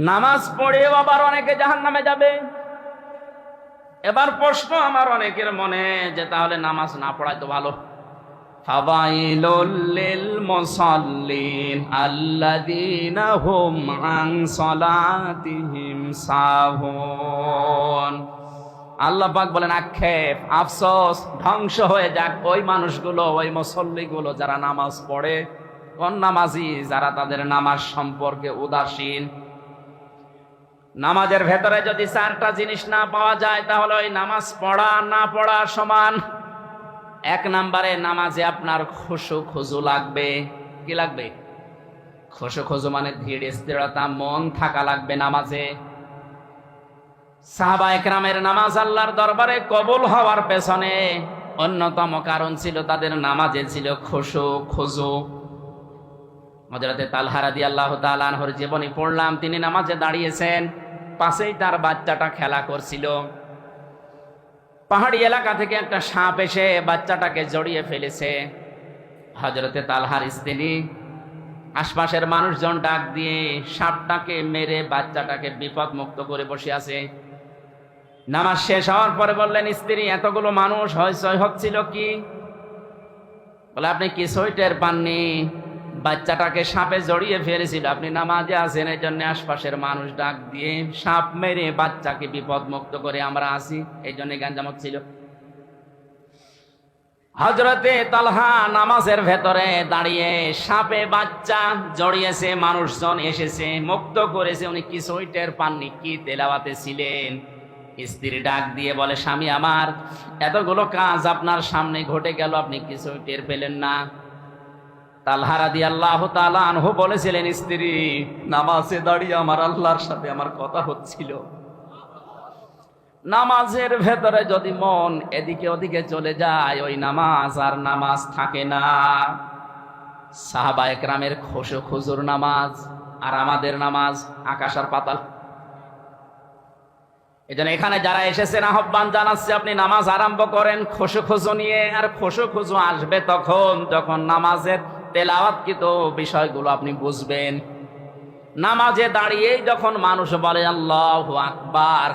নামাজ পড়েও আবার অনেকে জাহান্নামে যাবে। এবার প্রশ্ন আমার অনেকের মনে যে তাহলে নামাজ না পড়াই তো ভালো। ফাওয়াইলুল লিল মুসাল্লিন আল্লাযীনা হুম আন সালাতিহিম সাহুন। আল্লাহ পাক বলেন আক্ষেপ, আফসোস, ধ্বংস হয়ে যাক ওই মানুষগুলো, ওই মুসল্লিগুলো যারা নামাজ পড়ে, কোন নামাজি, যারা তাদের নামাজ সম্পর্কে উদাসীন। নামাজের ভেতরে যদি চারটা জিনিস না পাওয়া যায় তাহলে ওই নামাজ পড়া না পড়া সমান। এক নম্বরে নামাজে আপনার খুশু খুজু লাগবে। কি লাগবে? খুশু খুজু মানে ধীর স্থিরতা, মন থাকা লাগবে নামাজে। সাহাবা একরামের নামাজ আল্লাহর দরবারে কবুল হওয়ার পেছনে অন্যতম কারণ ছিল তাদের নামাজে ছিল খুশু খুজু। হযরতে তালহা রাদিয়াল্লাহু তাআলা আনহুর জীবনী পড়লাম, তিনি নামাজে দাঁড়িয়েছেন, পাশেই তার বাচ্চাটা খেলা করছিল। পাহাড়ি এলাকা থেকে একটা সাপ এসে বাচ্চাটাকে জড়িয়ে ফেলেছে। হযরতে তালহার স্ত্রী আশপাশের মানুষজন ডাক দিয়ে সাপটাকে মেরে বাচ্চাটাকে বিপদ মুক্ত করে বসে আছে। নামাজ শেষ হওয়ার পরে বললেন, স্ত্রী, এতগুলো মানুষ হইচই হচ্ছিল কি? বলে, আপনি কিছুই টের পাননি? বাচ্চাটাকে সাপে জড়িয়ে ফেলেছিল, আপনি নামাজে আছেন, এই জন্য আশপাশের মানুষ ডাক দিয়ে সাপ মেরে বাচ্চাকে বিপদ মুক্ত করে আমরা আসি, এই জন্য গ্যাঞ্জাম হচ্ছিল। হযরতে তালহা নামাজের ভেতরে দাঁড়িয়ে সাপে বাচ্চা জড়িয়েছে, মানুষজন এসেছে, মুক্ত করেছে, উনি কিছুই টের পাননি। কি তেলাওয়াতে ছিলেন? স্ত্রী ডাক দিয়ে বলে, স্বামী আমার, এতগুলো কাজ আপনার সামনে ঘটে গেল, আপনি কিছুই টের পেলেন না। তালহা রাদিয়াল্লাহু তাআলা আনহু বলেছিলেন, স্ত্রী, নামাজে দাঁড়িয়ে আমার আল্লাহর সাথে আমার কথা হচ্ছিল। নামাজের ভেতরে যদি মন এদিকে ওদিকে চলে যায়, ওই নামাজ আর নামাজ থাকে না। সাহাবা একরামের খুশু খুজুর নামাজ আর আমাদের নামাজ আকাশ আর পাতাল। এজন্য এখানে যারা এসেছেন আহ্বান জানাচ্ছে, আপনি নামাজ আরম্ভ করেন খুশু খুজু নিয়ে। আর খুশু খুজু আসবে তখন যখন নামাজের তেলাওয়াতকৃত বিষয়গুলো আপনি বুঝবেন। নামাজে দাঁড়িয়েই যখন মানুষ বলে আল্লাহু আকবার,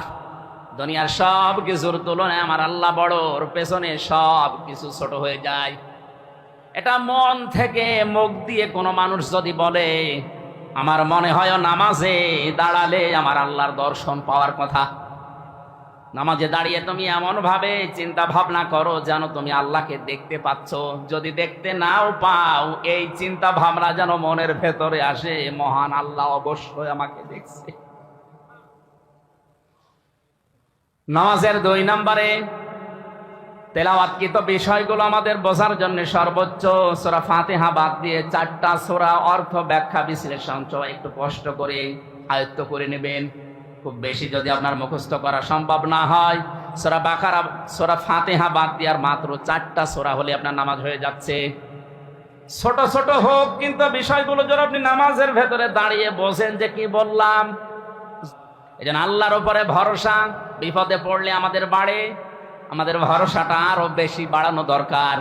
দুনিয়ার সব কিছুর তুলনায় আমার আল্লাহ বড়, ওর পেছনে সব কিছু ছোট হয়ে যায়। এটা মন থেকে মুখ দিয়ে কোনো মানুষ যদি বলে, আমার মনে হয় নামাজে দাঁড়ালে আমার আল্লাহর দর্শন পাওয়ার কথা। নামাজে দাঁড়িয়ে তুমি এমন ভাবে চিন্তা ভাবনা করো যেন তুমি আল্লাহকে দেখতে পাচ্ছ। যদি দেখতে নাও পাও, এই চিন্তা ভাবনা যেন মনের ভেতরে আসে, মহান আল্লাহ অবশ্যই আমাকে দেখছে। নামাজের 2 নম্বরে তেলাওয়াতকৃত বিষয়গুলো আমাদের বোঝার জন্য সর্বোচ্চ সূরা ফাতিহা বাদ দিয়ে 4টা সূরা অর্থ ব্যাখ্যা বিশ্লেষণ একটু কষ্ট করে আয়ত্ত করে নেবেন। খুব বেশি যদি আপনার মুখস্থ করা সম্ভব না হয়, সূরা বাকারা, সূরা ফাতিহা বাদ দিয়ে আর মাত্র 4টা সূরা হলে আপনার নামাজ হয়ে যাচ্ছে। ছোট ছোট হোক, কিন্তু বিষয়গুলো যদি আপনি নামাজের ভেতরে দাঁড়িয়ে বোঝেন যে কি বললাম। এই জন্য আল্লাহর উপরে ভরসা বিপদে পড়লে আমাদের বাড়ে, আমাদের ভরসাটা আরো বেশি বাড়ানো দরকার।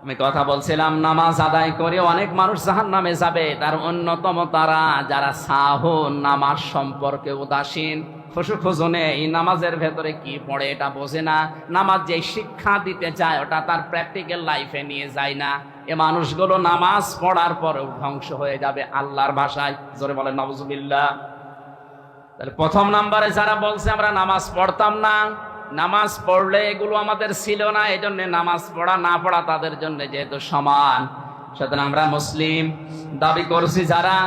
আমি কথা বলছিলাম, নামাজ আদায় করে অনেক মানুষ জাহান্নামে যাবে। তার অন্যতম তারা যারা সাহুন, নামাজ সম্পর্কে উদাসীন, খুশু খুজু নেই, নামাজের ভেতরে কি পড়ে এটা বোঝে না, নামাজ যে শিক্ষা দিতে চায় ওটা তার প্র্যাকটিক্যাল লাইফে নিয়ে যায় না। এ মানুষগুলো নামাজ পড়ার পরেও ধ্বংস হয়ে যাবে, আল্লাহর ভাষায় জোরে বলেন নাউজুবিল্লাহ। তাহলে প্রথম নাম্বারে যারা বলছে আমরা নামাজ পড়তাম না, নামাজ পড়লে এগুলো আমাদের ছিল না, এই জন্য নামাজ পড়া না পড়া তাদের জন্য যেহেতু সমান, সুতরাং আমরা মুসলিম দাবি করছি, যারা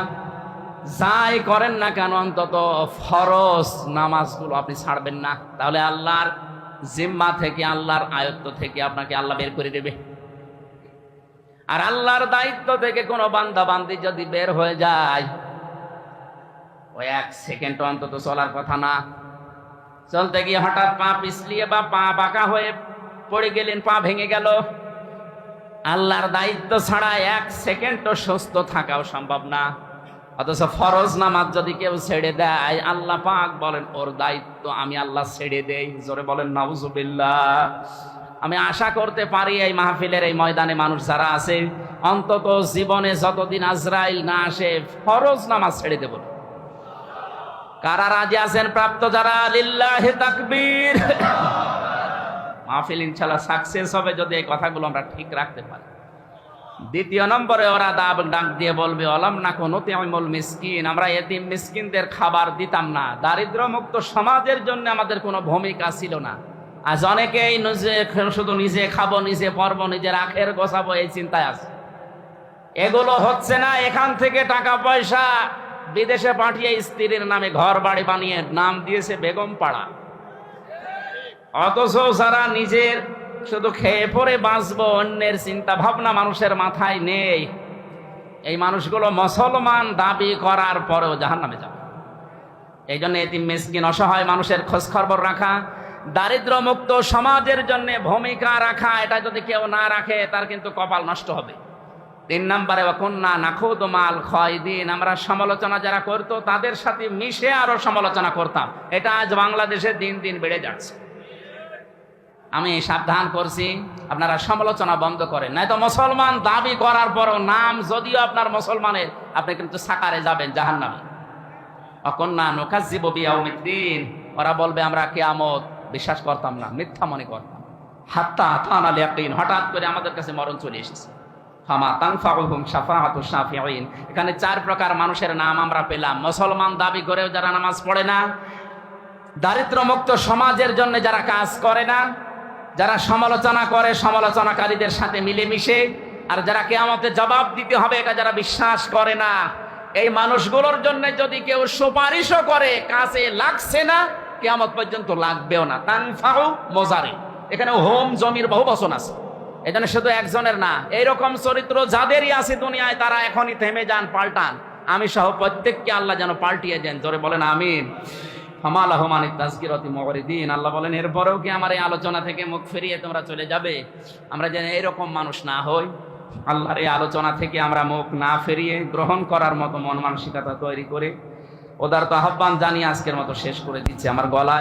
যাই করেন না কেন অন্তত ফরজ নামাজগুলো আপনি ছাড়বেন না। তাহলে আল্লাহর জিম্মা থেকে, আল্লাহর আয়ত্ত থেকে আপনাকে আল্লাহ বের করে দেবে। আর আল্লাহর দায়িত্ব থেকে কোনো বান্দা বান্দি যদি বের হয়ে যায়, ওই 1 সেকেন্ড অন্তত চলার কথা না। চলতে গিয়ে হঠাৎ পা পিছলিয়ে বা পা বাঁকা হয়ে পড়ে গেলেন, পা ভেঙে গেল, আল্লাহর দায়িত্ব ছাড়া 1 সেকেন্ডও সুস্থ থাকাও সম্ভব না। অথচ ফরজ নামাজ যদি কেউ ছেড়ে দেয়, আল্লাহ পাক বলেন ওর দায়িত্ব আমি আল্লাহ ছেড়ে দেই। জোরে বলেন নাউজুবিল্লাহ। আমি আশা করতে পারি এই মাহফিলের এই ময়দানে মানুষ যারা আছে, অন্তত জীবনে যতদিন আজরাইল না আসে ফরজ নামাজ ছেড়ে দেব। কারা রাজি আছেন প্রাপ্ত যারা? লিল্লাহি তাকবীর। মাহফিল ইনশাআল্লাহ সাকসেস হবে যদি এই কথাগুলো আমরা ঠিক রাখতে পারি। দ্বিতীয় নম্বরে ওরা ডাক দিয়ে বলবে অলাম নাকু নুতিমুল মিসকিন, আমরা এতিম মিসকিনদের খাবার দিতাম না। দারিদ্র মুক্ত সমাজের জন্য আমাদের কোনো ভূমিকা ছিল না। আজ অনেকেই শুধু নিজে খাবো, নিজে পরবো, নিজের আখের গোছাবো এই চিন্তায় আছে। এগুলো হচ্ছে না। এখান থেকে টাকা পয়সা বিদেশে পাঠিয়ে স্ত্রীর নামে ঘর বাড়ি বানিয়ে নাম দিয়েছে বেগম পাড়া। অথচ যারা নিজের শুধু খেয়ে পরে বাঁচবো, অন্যের চিন্তা ভাবনা মানুষের মাথায় নেই, এই মানুষগুলো মুসলমান দাবি করার পরেও জাহান্নামে যাবে। এই জন্য এতিম মিসকিন অসহায় মানুষের খোঁজ খবর রাখা, দারিদ্র মুক্ত সমাজের জন্য ভূমিকা রাখা, এটা যদি কেউ না রাখে তার কিন্তু কপাল নষ্ট হবে। 3 নম্বরে ওয়াকুন্না নাখুদু মাল খায়দিন, আমরা সমালোচনা যারা করতো তাদের সাথে মিশে আরো সমালোচনা করতাম। এটা আজ বাংলাদেশে দিন দিন বেড়ে যাচ্ছে। আমি সাবধান করছি আপনারা সমালোচনা বন্ধ করেন, নয়তো মুসলমান দাবি করার পরও নাম যদিও আপনার মুসলমানের, আপনি কিন্তু সাকারে যাবেন জাহান্নামে। ওয়াকুন্না নুকাজ্জিবু বিয়াউমিদ্দিন, ওরা বলবে আমরা কিয়ামত বিশ্বাস করতাম না, মিথ্যা মনে করতাম। হাত্তা আতানাল ইয়াকিন, হঠাৎ করে আমাদের কাছে মরণ চলে এসেছে। ফামা তানফাউহুম শাফাআতুশ শাফিঈন, এখানে 4 প্রকার মানুষের নাম আমরা পেলাম। মুসলমান দাবি করেও যারা নামাজ পড়ে না, দারিদ্র মুক্ত সমাজের জন্য যারা কাজ করে না, যারা সমালোচনা করে সমালোচনাকারীদের সাথে মিলেমিশে, আর যারা কিয়ামতে জবাব দিতে হবে এটা যারা বিশ্বাস করে না, এই মানুষগুলোর জন্য যদি কেউ সুপারিশও করে কাজে লাগছে না, কিয়ামত পর্যন্ত লাগবেও না। তানফাউ মোজারি, এখানে হোম জমির বহু বচন আছে, এজন্য শুধু একজনের না। এইরকম চরিত্র যাদেরই আছে দুনিয়ায় তারা এখনই থেমে যান, পাল্টান। আমি সহ প্রত্যেককে আল্লাহ যেন পাল্টিয়ে দেন, জোরে বলেন আমিন। আল্লাহ বলেন এরপরেও কি আমার এই আলোচনা থেকে মুখ ফিরিয়ে তোমরা চলে যাবে? আমরা যেন এইরকম মানুষ না হই, আল্লাহর এই আলোচনা থেকে আমরা মুখ না ফিরিয়ে গ্রহণ করার মতো মন মানসিকতা তৈরি করে ওদার তো আহ্বান জানিয়ে আজকের মতো শেষ করে দিচ্ছি। আমার গলা